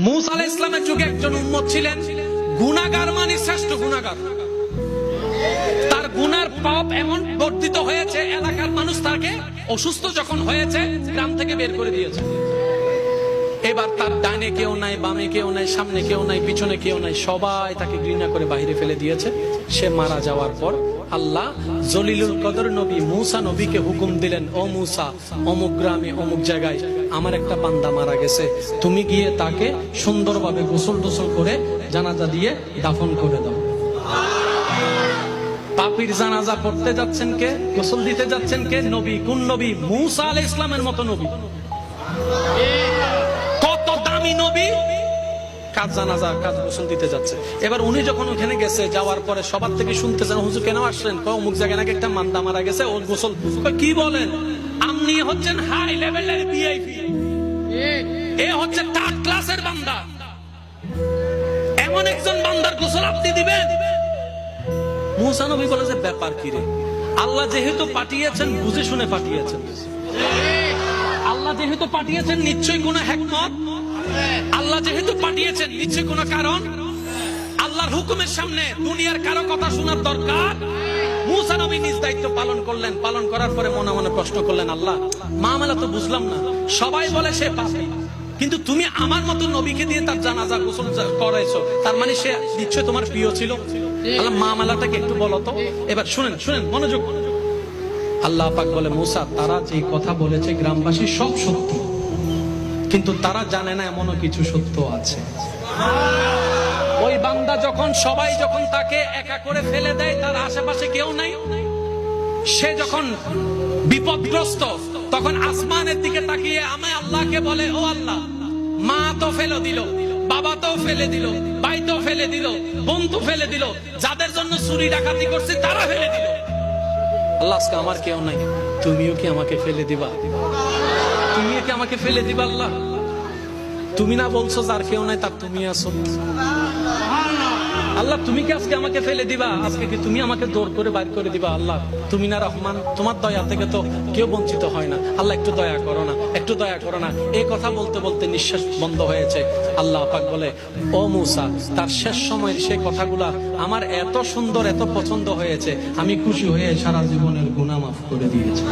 মুসা আলাইহিস সালামের যুগে একজন উম্মত ছিলেন গুনাহগার মানে শ্রেষ্ঠ গুনাহগার। তার গুনার পাপ এমন বর্ধিত হয়েছে, এলাকার মানুষ তাকে অসুস্থ যখন হয়েছে গ্রাম থেকে বের করে দিয়েছে। এবার তার ডানে কেউ নাই, বামে কেউ নাই, সামনে কেউ নাই, পিছনে কেউ নাই, সবাই তাকে ঘৃণা করে বাইরে ফেলে দিয়েছে। সে মারা যাওয়ার পর আল্লাহ জলিলুল কদর নবী মুসা নবীকে হুকুম দিলেন, ও মুসা, অমুক গ্রামে অমুক জায়গায় আমার একটা বান্দা মারা গেছে, তুমি গিয়ে তাকে সুন্দরভাবে গোসল টোসল করে জানাজা দিয়ে দাফন করে দাও। পাপীর জানাজা পড়তে যাচ্ছেন কে? গোসল দিতে যাচ্ছেন কে? নবী। কোন নবী? মুসা আলাইহিস সালামের মতো নবী। কত দামি নবী, কাজ জানাজা কাজ গোসল দিতে যাচ্ছে। এবার উনি যখন ওখানে গেছে, যাওয়ার পরে সবার থেকে শুনতেছেন, হুজুর কেন আসলেন? অমুক জায়গায় নাকি একটা মান্দা মারা গেছে, ওর গোসল। কি বলেন? আপনি হচ্ছেন হাই লেভেলের ভিআইপি, এ হচ্ছে থার্ড ক্লাসের বান্দা। এমন একজন বান্দার গোসল আপনি দিবেন? মুসা নবী বলে যে ব্যাপার কি রে, আল্লাহ যেহেতু পাঠিয়েছেন বুঝে শুনে পাঠিয়েছেন, আল্লাহ যেহেতু পাঠিয়েছেন নিশ্চয়ই কোনো হিকমত, আল্লাহ যেহেতু পাঠিয়েছেন নিশ্চয়ই কোনো কারণ। আল্লাহর হুকুমের সামনে দুনিয়ার কারো কথা শোনার দরকার। মুসা নবী নিজ দায়িত্ব পালন করলেন। পালন করার পরে মনে মনে প্রশ্ন করলেন, আল্লাহ মামলা তো বুঝলাম না, সবাই বলে সে পাপী, কিন্তু তুমি আমার মতো নবীকে দিয়ে তার জানাজা গোসল করাইছো, তার মানে সে নিশ্চয় তোমার প্রিয় ছিল। আল্লাহ মামলাটাকে একটু বলো তো। এবার শুনেন শুনেন মনোযোগ। আল্লাহ পাক বলে, মুসা, তারা যে কথা বলেছে গ্রামবাসী সব সত্য, কিন্তু তারা জানে না এমনও কিছু সত্য আছে। ওই বান্দা যখন সবাই যখন তাকে একা করে ফেলে দেয়, তার আশেপাশে কেউ নাই, সে যখন বিপদগ্রস্ত, তখন আসমানের দিকে তাকিয়ে আমি আল্লাহকে বলে, ও আল্লাহ, মা তো ফেলে দিল, বাবা তো ফেলে দিল, ভাই তো ফেলে দিল, বোন তো ফেলে দিল, যাদের জন্য চুরি ডাকাতি করছে তারা ফেলে দিল। আল্লাহ, আজকে আমার কেউ নাই, তুমিও কি আমাকে ফেলে দিবা? তুমিও কি আমাকে ফেলে দিবা? আল্লাহ, তুমি না বলছো যার কেউ নাই তার তুমি আছো। আল্লাহ, তুমি কি আজকে আমাকে ফেলে দিবা? আজকে কি তুমি আমাকে দৌড় করে বাইর করে দিবা? আল্লাহ, তুমি না রহমান, তোমার দয়া থেকে তো কেউ বঞ্চিত হয় না। আল্লাহ, একটু দয়া করো না, একটু দয়া করো না। এই কথা বলতে বলতে নিঃশ্বাস বন্ধ হয়েছে। আল্লাহ পাক বলে, ও মুসা, তার শেষ সময়ের সেই কথাগুলা আমার এত সুন্দর, এত পছন্দ হয়েছে, আমি খুশি হয়ে সারা জীবনের গুনাহ মাফ করে দিয়েছি।